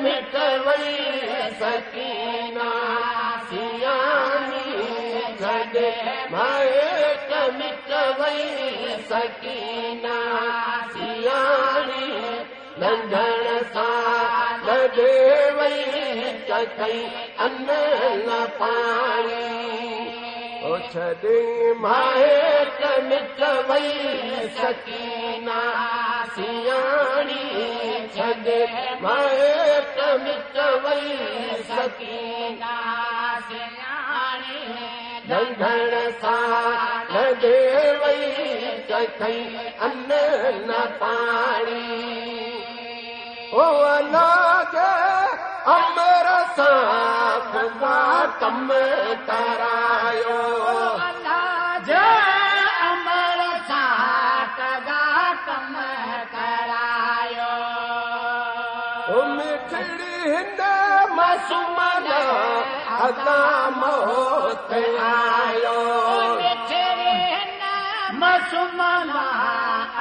मिट वई सकीना सियाणी छॾे माइट मिट वई सकीना सियाणी नंढण सां लॻे वई चखई अन्न न पाणी ओ छॾे माइट मिट वई सकीना सियाणी छॾे माइट मिट वई सकीना सियाणी नंढण सां लॻे वई चखई अन्न न पाणी ओ अलाह अमर सां ख़ुदा कम करायो अमर सां ख़ुदा कम करायो मिठड़ी हिन मासूम अदा मौत आयो मिठड़ी हिन मासूम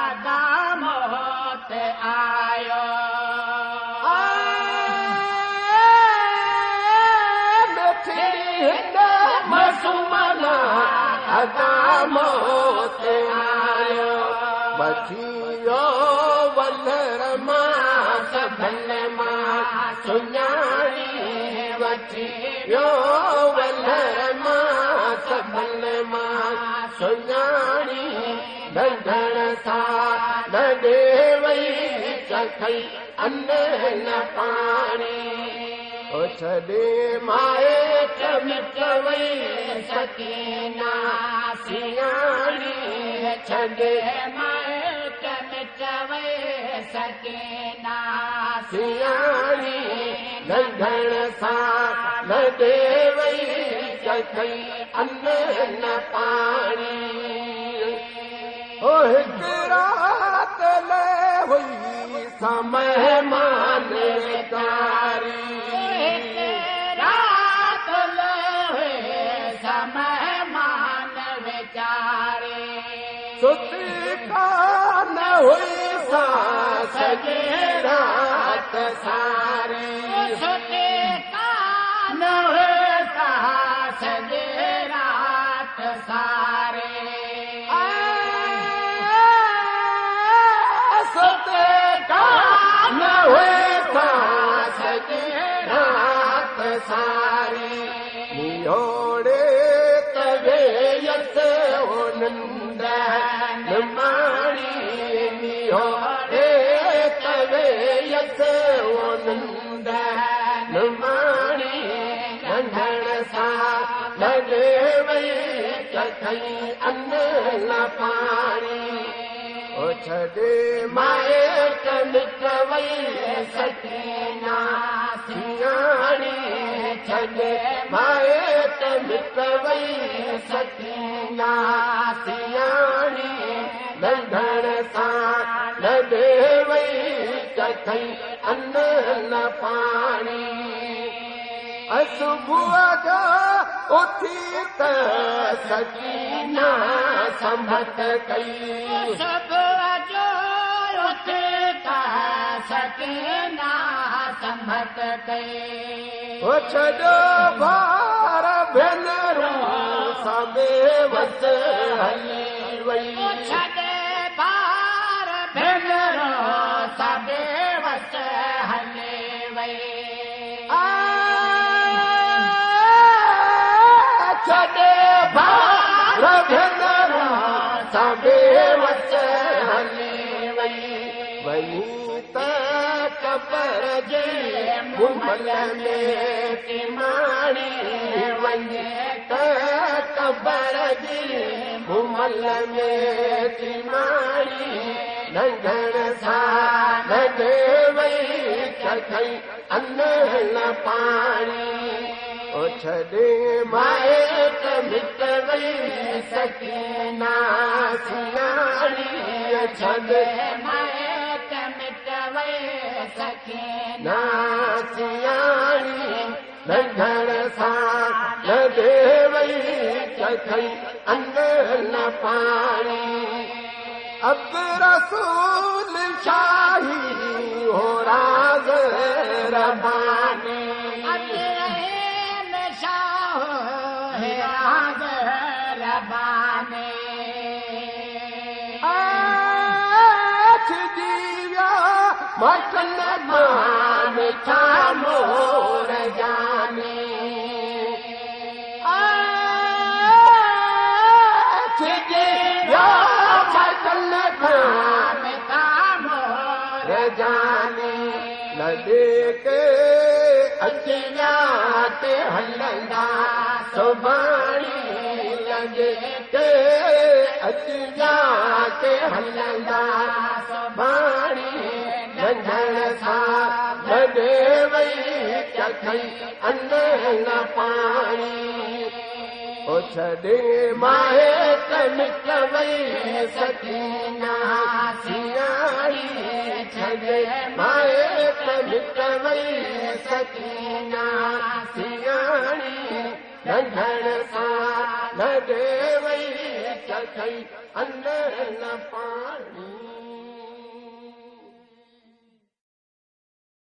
अदा मौत आयो अदा मौत आयो बचियो वलर मां सभल मां सुञाणी बचियो वलर मां सभल मां सुञाणी नंढण सां लॻे वई चखई अन्न न पाणी ओ छॾे माइट मिट वई सकीना सियाणी छॾे माइट मिट वई सकीना सियाणी नंढण सां लॻे वई चखई अन्न न पाणी ओ हिकु रात ले हुई महिमान कारी सुती कान हुई सॼी रात सारी सुती कान हुई सॼी रात सारी सुती कान हुई सॼी रात सारी नियोड़े तवे यस उनंद माणी नियोड़े तवे यस उनंद माणी नंढण सां लॻे वई चखई अन्न न पाणी ओ छॾे माइट मिट वई सकीना सियाणी छॾे माइट मिट वई सकीना सियाणी नंढण सां लॻे वई चखई अन्न न पाणी सुबुह जो उथी त सकीना संभत कई सुबुह जो उथी त सकीना संभत कई ओ छॾो भार भेनरूं सबे वस हली वई छॾे भार भेनरूं सबे वस हली वई छॾे भार भेनरूं सबे वस हली वई वञी त कबर जे मुमल में टिमाणी वञे त कबर जी मुमल में टिमाणी नंढण सां लॻे वई चखई अन्न न पाणी ओ छॾे माइट मिट वई सकीना सियाणी छॾे माइट मिट वई सकीना सियाणी नंढण सां लॻे वई चखई अन्न न पाणी अब रसूल शाही हो राज रबाने राज रबाने जीव्या मटन मान था मोर जाने जीव्या मटन मान था मोर जाने लॾे के अचिया ते हलंदा सुभाणे लॻे के अचिया ते हलंदा सुभाणे नंढड़ सां लॾे वई चखई अन न पाणी ओ छॾे माहे त मिट वई सकीना सियाणी छॾे माहे त मिट वई सकीना सियाणी नंढड़ सां लॾे वई चखई अन न पाणी